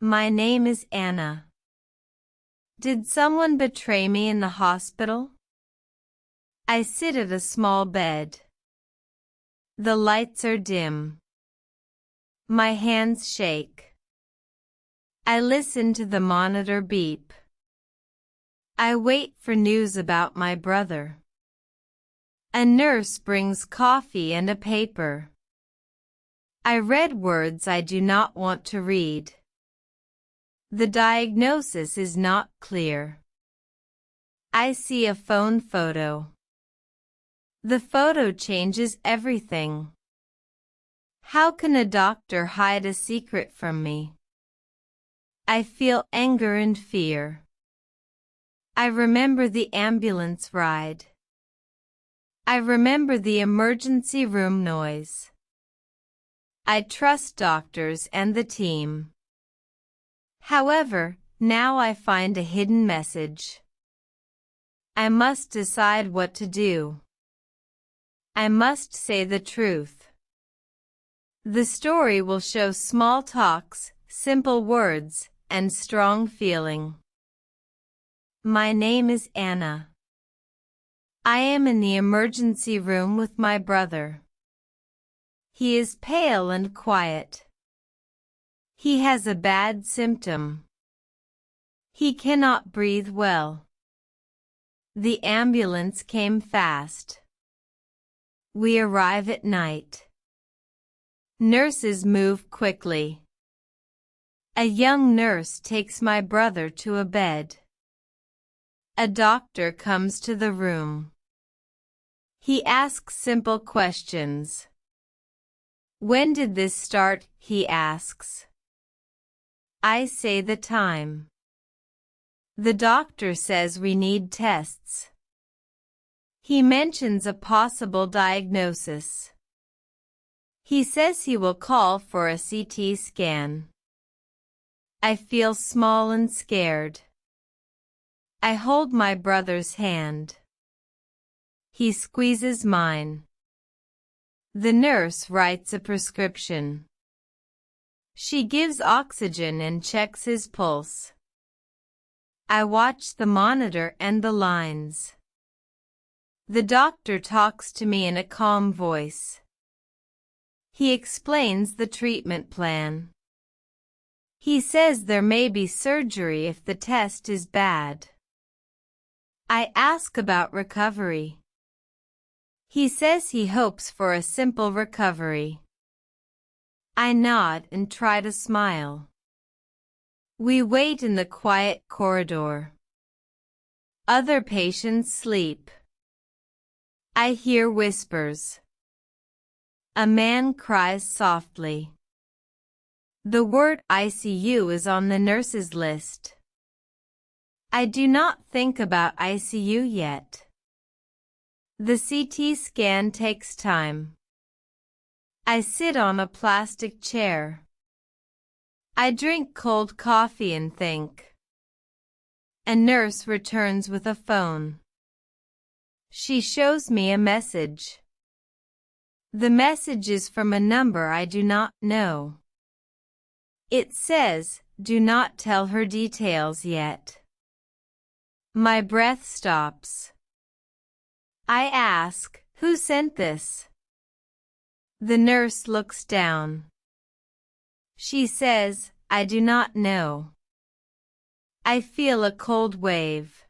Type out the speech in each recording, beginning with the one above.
My name is Anna. Did someone betray me in the hospital? I sit at a small bed. The lights are dim. My hands shake. I listen to the monitor beep. I wait for news about my brother. A nurse brings coffee and a paper. I read words I do not want to read. The diagnosis is not clear. I see a phone photo. The photo changes everything. How can a doctor hide a secret from me? I feel anger and fear. I remember the ambulance ride. I remember the emergency room noise. I trust doctors and the team. However, now I find a hidden message. I must decide what to do. I must say the truth. The story will show small talks, simple words, and strong feeling. My name is Anna. I am in the emergency room with my brother. He is pale and quiet. He has a bad symptom. He cannot breathe well. The ambulance came fast. We arrive at night. Nurses move quickly. A young nurse takes my brother to a bed. A doctor comes to the room. He asks simple questions. When did this start? He asks. I say the time. The doctor says we need tests. He mentions a possible diagnosis. He says he will call for a CT scan. I feel small and scared. I hold my brother's hand. He squeezes mine. The nurse writes a prescription. She gives oxygen and checks his pulse. I watch the monitor and the lines. The doctor talks to me in a calm voice. He explains the treatment plan. He says there may be surgery if the test is bad. I ask about recovery. He says he hopes for a simple recovery. I nod and try to smile. We wait in the quiet corridor. Other patients sleep. I hear whispers. A man cries softly. The word ICU is on the nurse's list. I do not think about ICU yet. The CT scan takes time. I sit on a plastic chair. I drink cold coffee and think. A nurse returns with a phone. She shows me a message. The message is from a number I do not know. It says, "Do not tell her details yet." My breath stops. I ask, "Who sent this?" The nurse looks down. She says, "I do not know." I feel a cold wave.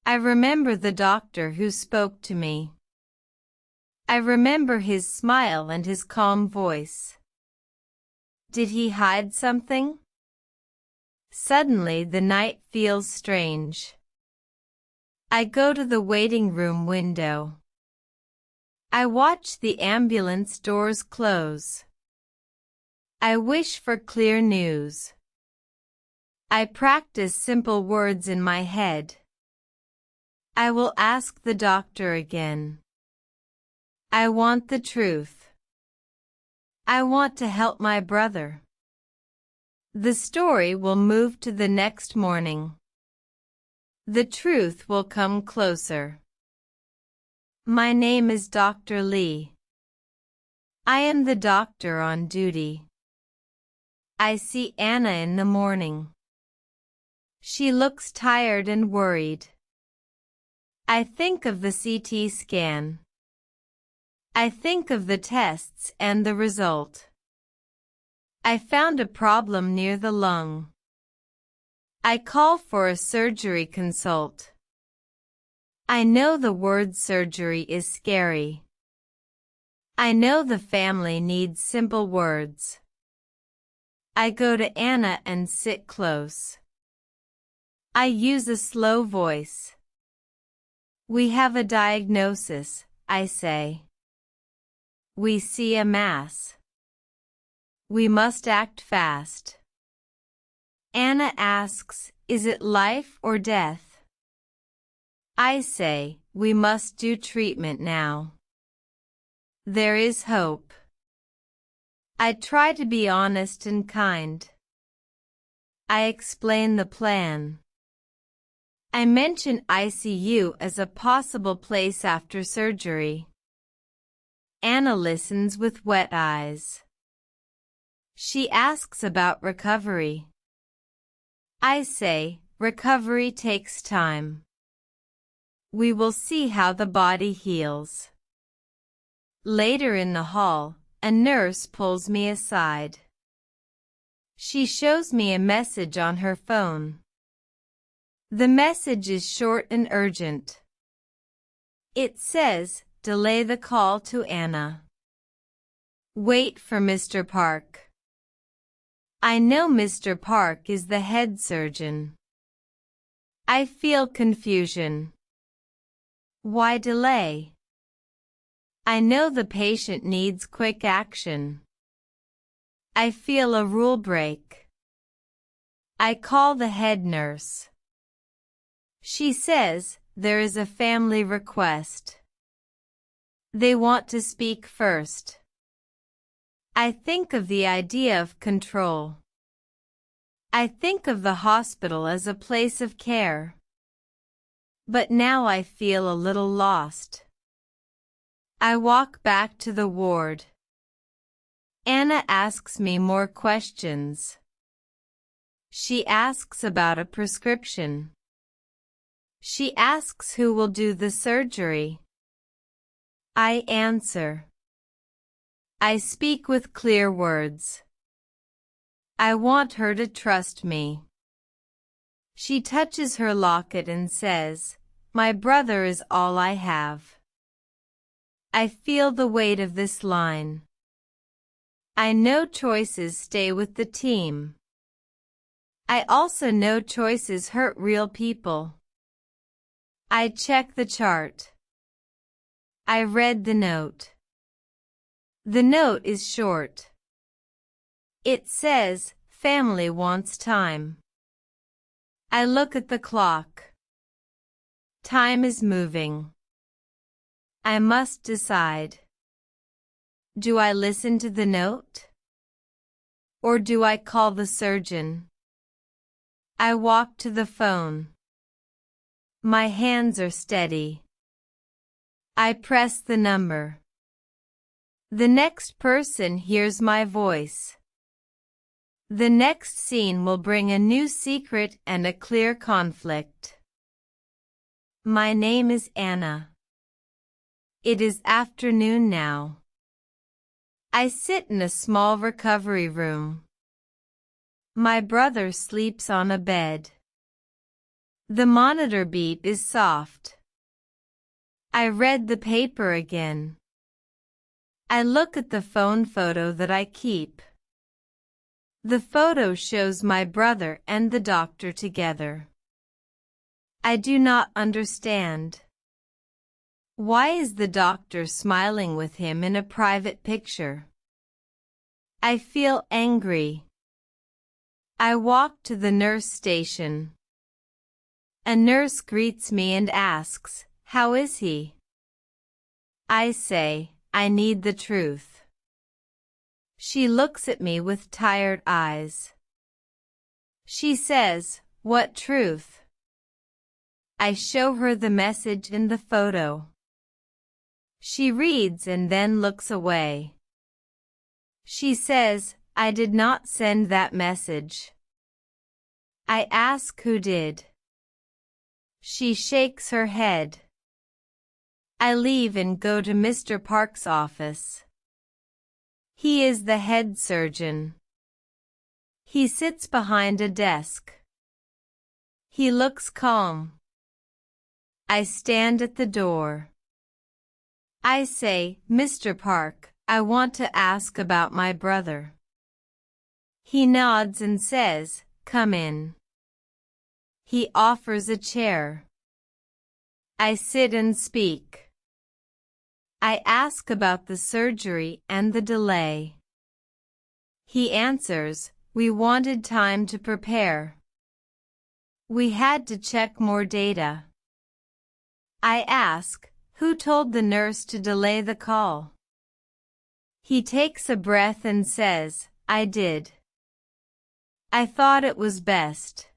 I remember the doctor who spoke to me. I remember his smile and his calm voice. Did he hide something? Suddenly the night feels strange. I go to the waiting room window. I watch the ambulance doors close. I wish for clear news. I practice simple words in my head. I will ask the doctor again. I want the truth. I want to help my brother. The story will move to the next morning. The truth will come closer. My name is Dr. Lee. I am the doctor on duty. I see Anna in the morning. She looks tired and worried. I think of the CT scan. I think of the tests and the result. I found a problem near the lung. I call for a surgery consult. I know the word surgery is scary. I know the family needs simple words. I go to Anna and sit close. I use a slow voice. We have a diagnosis, I say. We see a mass. We must act fast. Anna asks, is it life or death? I say, we must do treatment now. There is hope. I try to be honest and kind. I explain the plan. I mention ICU as a possible place after surgery. Anna listens with wet eyes. She asks about recovery. I say, recovery takes time. We will see how the body heals. Later in the hall, a nurse pulls me aside. She shows me a message on her phone. The message is short and urgent. It says, delay the call to Anna. Wait for Mr. Park. I know Mr. Park is the head surgeon. I feel confusion. Why delay? I know the patient needs quick action. I feel a rule break. I call the head nurse. She says, there is a family request. They want to speak first. I think of the idea of control. I think of the hospital as a place of care. But now I feel a little lost. I walk back to the ward. Anna asks me more questions. She asks about a prescription. She asks who will do the surgery. I answer. I speak with clear words. I want her to trust me. She touches her locket and says, my brother is all I have. I feel the weight of this line. I know choices stay with the team. I also know choices hurt real people. I check the chart. I read the note. The note is short. It says, family wants time. I look at the clock. Time is moving. I must decide. Do I listen to the note? Or do I call the surgeon? I walk to the phone. My hands are steady. I press the number. The next person hears my voice. The next scene will bring a new secret and a clear conflict. My name is Anna. It is afternoon now. I sit in a small recovery room. My brother sleeps on a bed. The monitor beep is soft. I read the paper again. I look at the phone photo that I keep. The photo shows my brother and the doctor together. I do not understand. Why is the doctor smiling with him in a private picture? I feel angry. I walk to the nurse station. A nurse greets me and asks, how is he? I say, I need the truth. She looks at me with tired eyes. She says, what truth? I show her the message in the photo. She reads and then looks away. She says, I did not send that message. I ask who did. She shakes her head. I leave and go to Mr. Park's office. He is the head surgeon. He sits behind a desk. He looks calm. I stand at the door. I say, Mr. Park, I want to ask about my brother. He nods and says, come in. He offers a chair. I sit and speak. I ask about the surgery and the delay. He answers, we wanted time to prepare. We had to check more data. I ask, who told the nurse to delay the call? He takes a breath and says, I did. I thought it was best.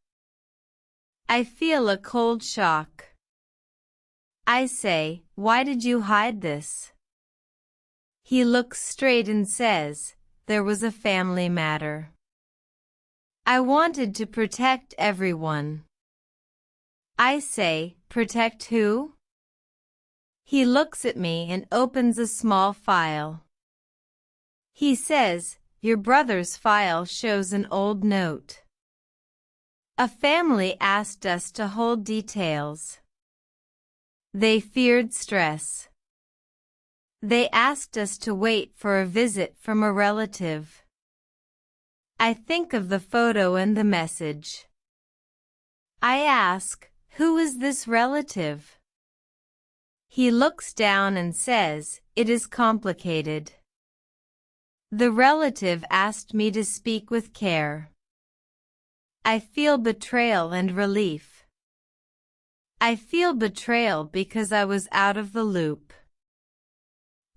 I feel a cold shock. I say, why did you hide this? He looks straight and says, there was a family matter. I wanted to protect everyone. I say, protect who? He looks at me and opens a small file. He says, your brother's file shows an old note. A family asked us to hold details. They feared stress. They asked us to wait for a visit from a relative. I think of the photo and the message. I ask, who is this relative? He looks down and says, it is complicated. The relative asked me to speak with care. I feel betrayal and relief. I feel betrayal because I was out of the loop.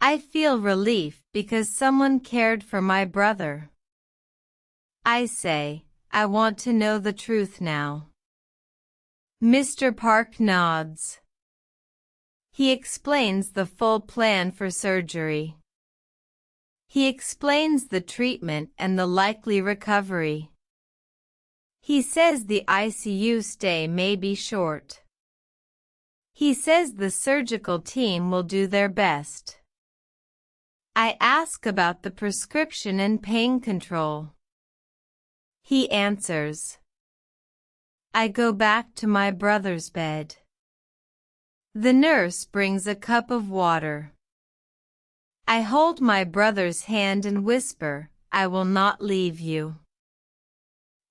I feel relief because someone cared for my brother. I say, I want to know the truth now. Mr. Park nods. He explains the full plan for surgery. He explains the treatment and the likely recovery. He says the ICU stay may be short. He says the surgical team will do their best. I ask about the prescription and pain control. He answers. I go back to my brother's bed. The nurse brings a cup of water. I hold my brother's hand and whisper, I will not leave you.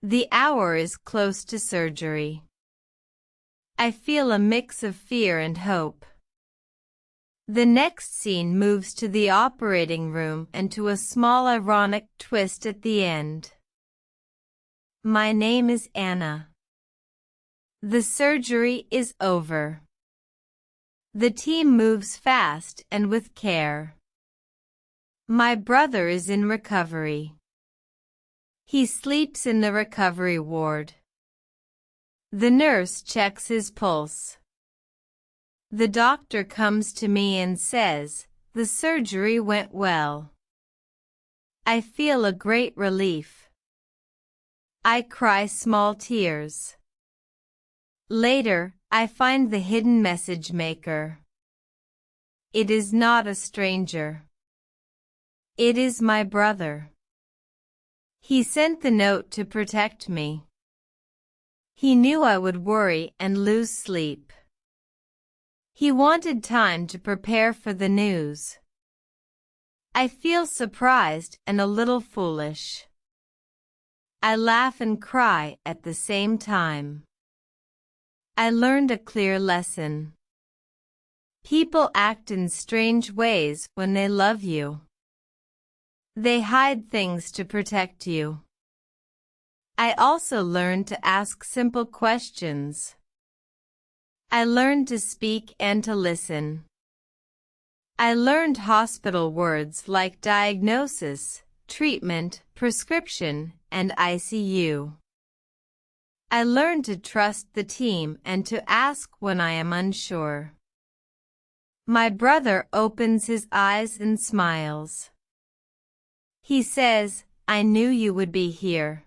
The hour is close to surgery. I feel a mix of fear and hope. The next scene moves to the operating room and to a small ironic twist at the end. My name is Anna. The surgery is over. The team moves fast and with care. My brother is in recovery. He sleeps in the recovery ward. The nurse checks his pulse. The doctor comes to me and says, the surgery went well. I feel a great relief. I cry small tears. Later, I find the hidden message maker. It is not a stranger. It is my brother. He sent the note to protect me. He knew I would worry and lose sleep. He wanted time to prepare for the news. I feel surprised and a little foolish. I laugh and cry at the same time. I learned a clear lesson. People act in strange ways when they love you. They hide things to protect you. I also learned to ask simple questions. I learned to speak and to listen. I learned hospital words like diagnosis, treatment, prescription, and ICU. I learned to trust the team and to ask when I am unsure. My brother opens his eyes and smiles. He says, I knew you would be here.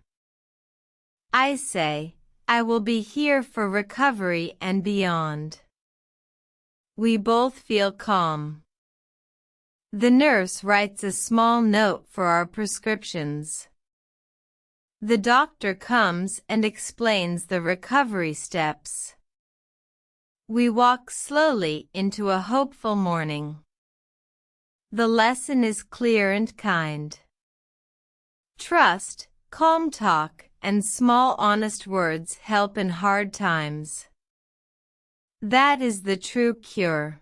I say, I will be here for recovery and beyond. We both feel calm. The nurse writes a small note for our prescriptions. The doctor comes and explains the recovery steps. We walk slowly into a hopeful morning. The lesson is clear and kind. Trust, calm talk, and small honest words help in hard times. That is the true cure.